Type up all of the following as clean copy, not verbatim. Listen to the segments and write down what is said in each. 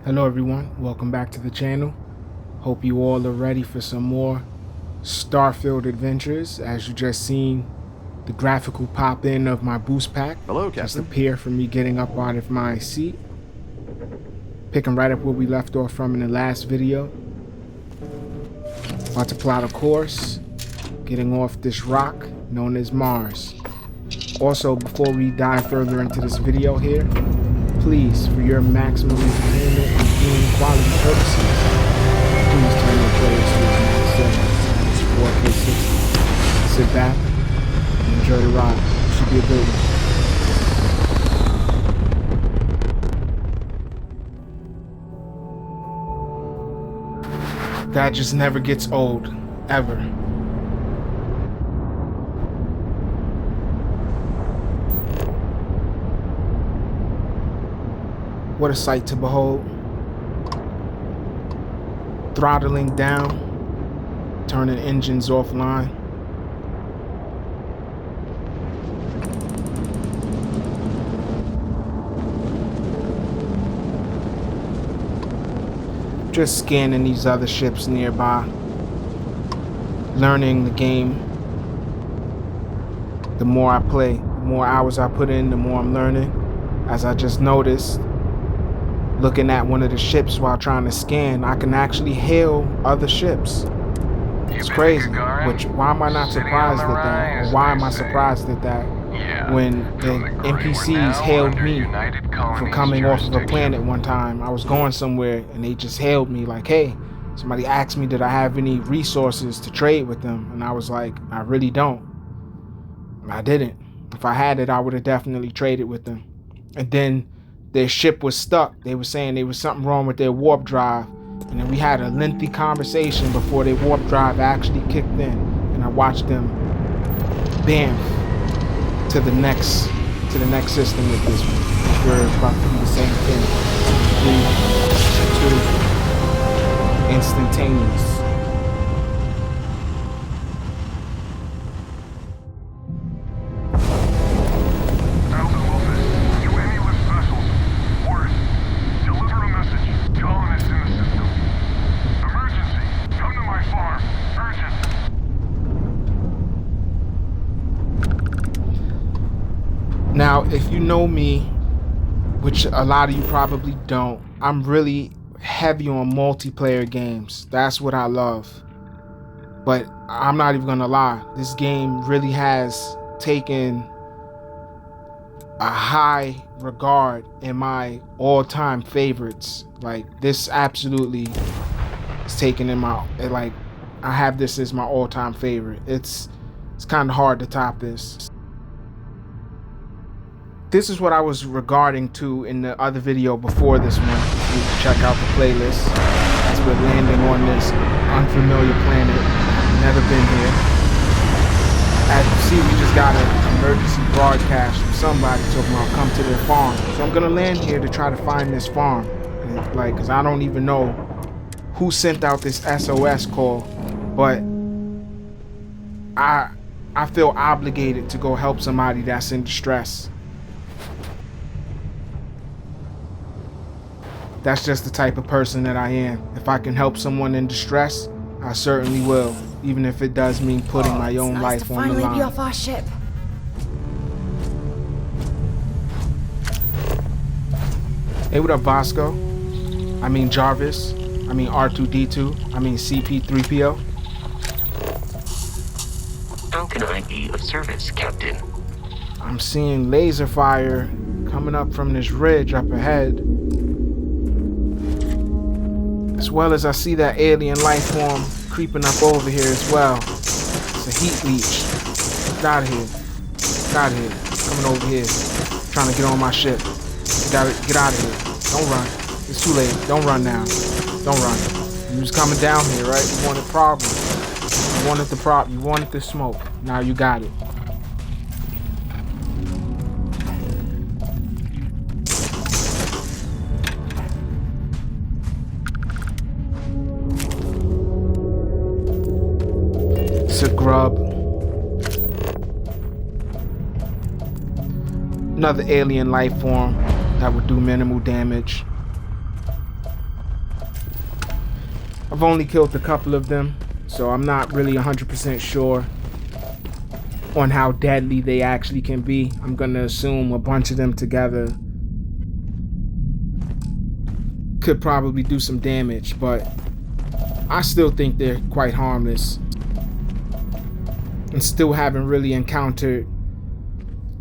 Hello everyone, welcome back to the channel. Hope you all are ready for some more Starfield adventures. As you just seen, the graphical pop in of my boost pack just appear from me getting up out of my seat. Picking right up where we left off from in the last video. About to plot a course, getting off this rock known as Mars. Also, before we dive further into this video here, please, for your maximum entertainment and viewing quality purposes, please turn your players to its max settings, 4K 60. Sit back and enjoy the ride. It should be a good one. That just never gets old, ever. What a sight to behold. Throttling down, turning engines offline. Just scanning these other ships nearby. Learning the game. The more I play, the more hours I put in, the more I'm learning. As I just noticed, looking at one of the ships while trying to scan, I can actually hail other ships. It's crazy. Which, why am I not surprised at that? Or why am I surprised at that when the NPCs hailed me for coming off of a planet one time? I was going somewhere and they just hailed me like, hey, somebody asked me did I have any resources to trade with them? And I was like, I really don't. I didn't. If I had it, I would have definitely traded with them. And then their ship was stuck. They were saying there was something wrong with their warp drive. And then we had a lengthy conversation before their warp drive actually kicked in. And I watched them bam to the next system with this one. We're about to do the same thing. 3, 2, instantaneous. Now, if you know me, which a lot of you probably don't, I'm really heavy on multiplayer games. That's what I love. But I'm not even gonna lie, this game really has taken a high regard in my all-time favorites. Like, this absolutely is taken in my, like, I have this as my all-time favorite. It's kind of hard to top this. This is what I was regarding to in the other video before this one. If you check out the playlist, as we're landing on this unfamiliar planet. Never been here. As you see, we just got an emergency broadcast from somebody talking about come to their farm. So I'm gonna land here to try to find this farm. And like, cause I don't even know who sent out this SOS call, but I feel obligated to go help somebody that's in distress. That's just the type of person that I am. If I can help someone in distress, I certainly will, even if it does mean putting my own life on the line. Finally be off our ship. Hey, what up, Vasco? I mean Jarvis. I mean R2D2. I mean CP3PO. How can I be of service, Captain? I'm seeing laser fire coming up from this ridge up ahead. As well as I see that alien life form creeping up over here as well. It's a heat leech. Get out of here. Get out of here. Coming over here. Trying to get on my ship. Get out of here. Don't run. It's too late. Don't run now. Don't run. You was coming down here, right? You wanted problems. You wanted the problem. You wanted the smoke. Now you got it. A grub. Another alien life form that would do minimal damage. I've only killed a couple of them, so I'm not really 100% sure on how deadly they actually can be. I'm gonna assume a bunch of them together could probably do some damage, but I still think they're quite harmless, and still haven't really encountered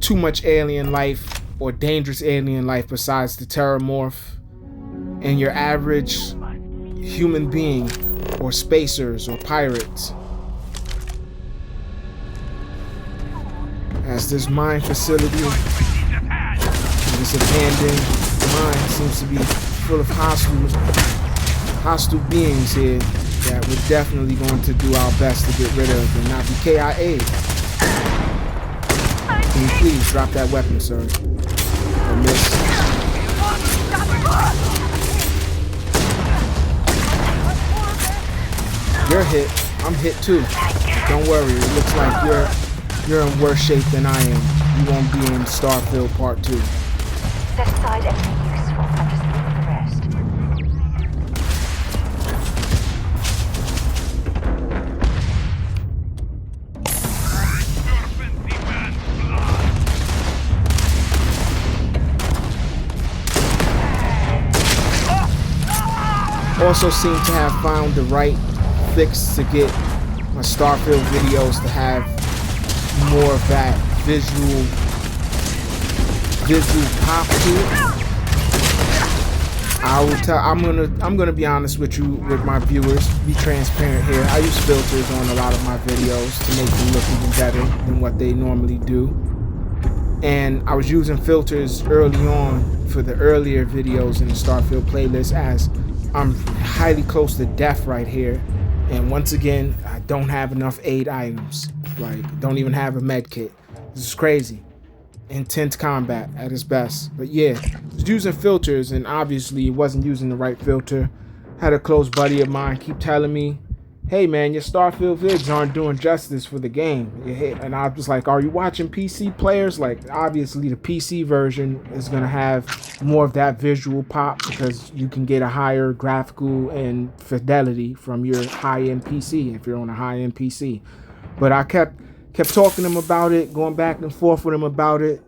too much alien life or dangerous alien life besides the terramorph and your average human being or spacers or pirates. As this mine facility, this abandoned mine seems to be full of hostile beings here that we're definitely going to do our best to get rid of and not be KIA. Can you please drop that weapon, sir? Or miss? You're hit. I'm hit too. Don't worry. It looks like you're in worse shape than I am. You won't be in Starfield Part 2. Set aside anything useful and just leave the rest. Also seem to have found the right fix to get my Starfield videos to have more of that visual pop to it. I'm gonna be honest with you, with my viewers, be transparent here. I use filters on a lot of my videos to make them look even better than what they normally do. And I was using filters early on for the earlier videos in the Starfield playlist, as I'm highly close to death right here. And once again, I don't have enough aid items. Like, don't even have a med kit. This is crazy. Intense combat at its best. But yeah, I was using filters, and obviously it wasn't using the right filter. Had a close buddy of mine keep telling me, hey man, your Starfield vids aren't doing justice for the game. And I was like, are you watching PC players? Like, obviously the PC version is gonna have more of that visual pop because you can get a higher graphical and fidelity from your high-end PC if you're on a high-end PC. But I kept talking to him about it, going back and forth with him about it.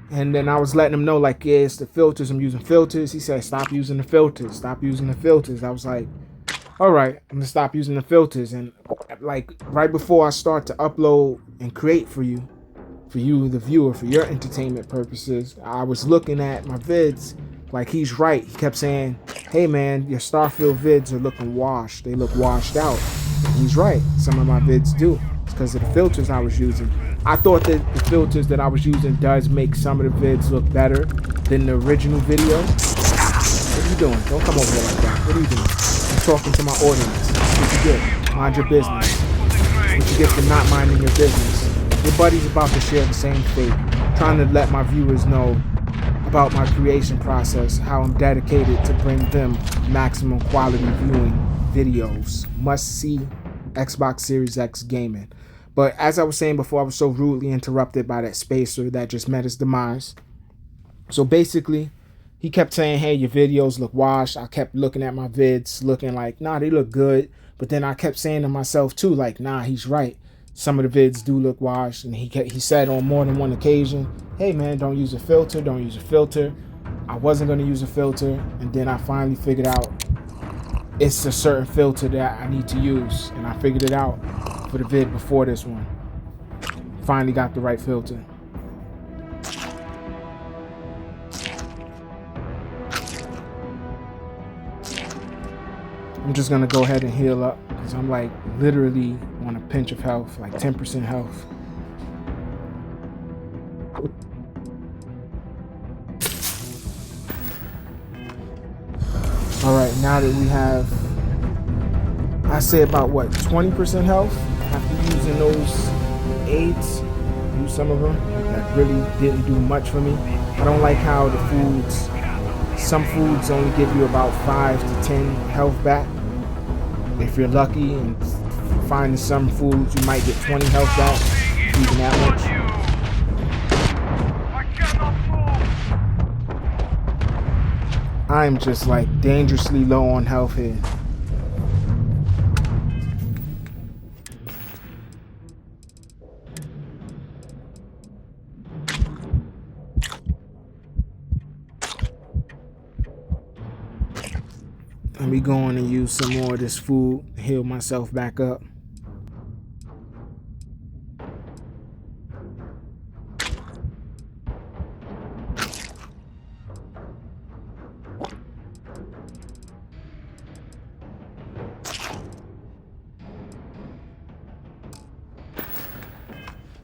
And then I was letting him know, like, yeah, it's the filters. I'm using filters. He said, stop using the filters. Stop using the filters. I was like, all right, I'm gonna stop using the filters. And like right before I start to upload and create for you, the viewer, for your entertainment purposes, I was looking at my vids. Like, he's right. He kept saying, hey man, your Starfield vids are looking washed. They look washed out. And he's right. Some of my vids do. It's because of the filters I was using. I thought that the filters that I was using does make some of the vids look better than the original video. What are you doing? Don't come over here like that. What are you doing? I'm talking to my audience. That's what you get. Mind your business. That's what you get for not minding your business. Your buddy's about to share the same fate. Trying to let my viewers know about my creation process, how I'm dedicated to bring them maximum quality viewing videos. Must see Xbox Series X gaming. But as I was saying before, I was so rudely interrupted by that spacer that just met his demise. So basically, he kept saying, hey, your videos look washed. I kept looking at my vids, looking like, nah, they look good. But then I kept saying to myself too, like, nah, he's right. Some of the vids do look washed. And he said on more than one occasion, hey man, don't use a filter, don't use a filter. I wasn't gonna use a filter, and then I finally figured out it's a certain filter that I need to use, and I figured it out for the vid before this one. Finally got the right filter. I'm just gonna go ahead and heal up because I'm like literally on a pinch of health, like 10% health. All right, now that we have, I say about what, 20% health after using those aids, use some of them. That really didn't do much for me. I don't like how the foods, some foods only give you about 5 to 10 health back. If you're lucky and finding some foods, you might get 20 health back, even that much. I'm just like dangerously low on health here. Let me go on and use some more of this food, heal myself back up.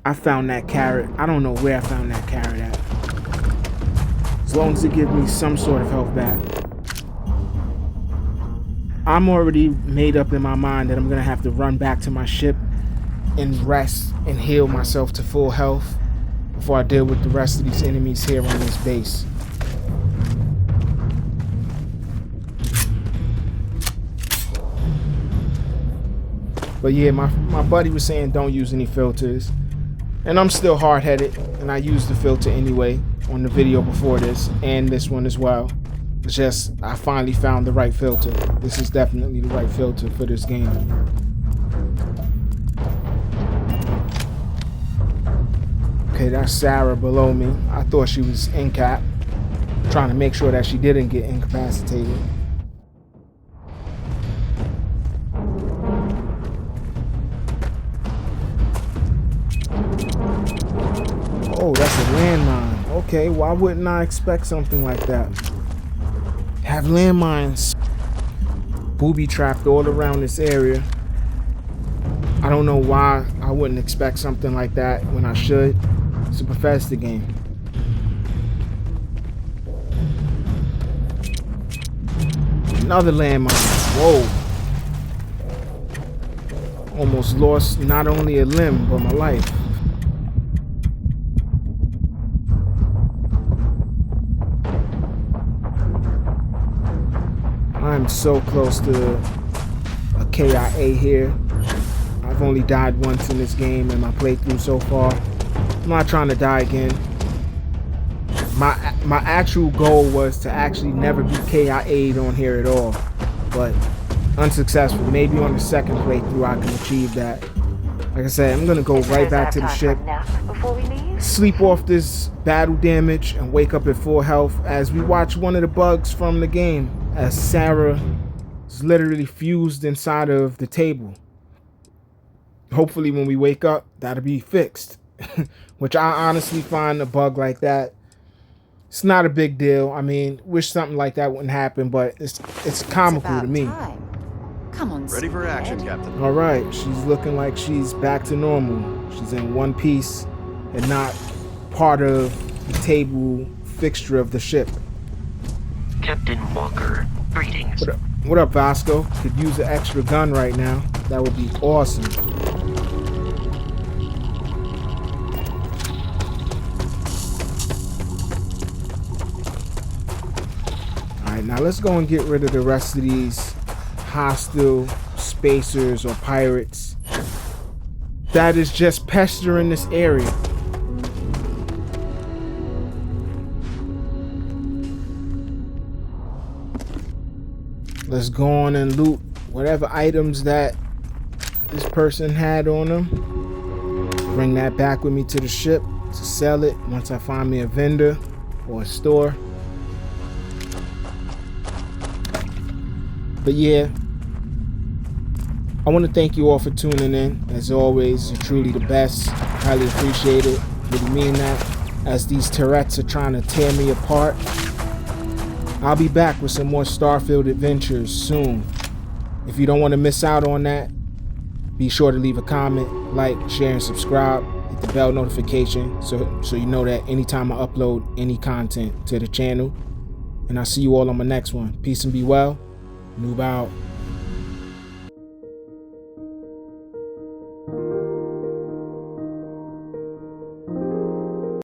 I found that carrot. I don't know where I found that carrot at. As long as it gives me some sort of health back. I'm already made up in my mind that I'm gonna have to run back to my ship and rest and heal myself to full health before I deal with the rest of these enemies here on this base. But yeah, my buddy was saying don't use any filters. And I'm still hard-headed, and I used the filter anyway on the video before this and this one as well. It's just I finally found the right filter. This is definitely the right filter for this game. Okay, that's Sarah below me. I thought she was incap, trying to make sure that she didn't get incapacitated. Oh, that's a landmine. Okay, why wouldn't I expect something like that? Have landmines booby trapped all around this area. I don't know why I wouldn't expect something like that when I should. It's a Bethesda game. Another landmine. Whoa. Almost lost not only a limb, but my life. I'm so close to a KIA here. I've only died once in this game in my playthrough so far. I'm not trying to die again. My actual goal was to actually never be KIA'd on here at all, but unsuccessful. Maybe on the second playthrough I can achieve that. Like I said, I'm gonna go right back to the ship, sleep off this battle damage, and wake up at full health as we watch one of the bugs from the game, as Sarah is literally fused inside of the table. Hopefully when we wake up, that'll be fixed. Which I honestly find a bug like that, it's not a big deal. I mean, wish something like that wouldn't happen, but it's comical to me. Come on, ready for action, Captain. All right, she's looking like she's back to normal. She's in one piece and not part of the table fixture of the ship. Captain Walker, greetings. What up, Vasco? Could use an extra gun right now. That would be awesome. Alright, now let's go and get rid of the rest of these hostile spacers or pirates that is just pestering this area. Let's go on and loot whatever items that this person had on them. Bring that back with me to the ship to sell it once I find me a vendor or a store. But yeah, I want to thank you all for tuning in. As always, you're truly the best. Highly appreciate it. Really mean that. As these turrets are trying to tear me apart. I'll be back with some more Starfield adventures soon. If you don't want to miss out on that, be sure to leave a comment, like, share, and subscribe. Hit the bell notification so you know that anytime I upload any content to the channel. And I'll see you all on my next one. Peace and be well. Noob out.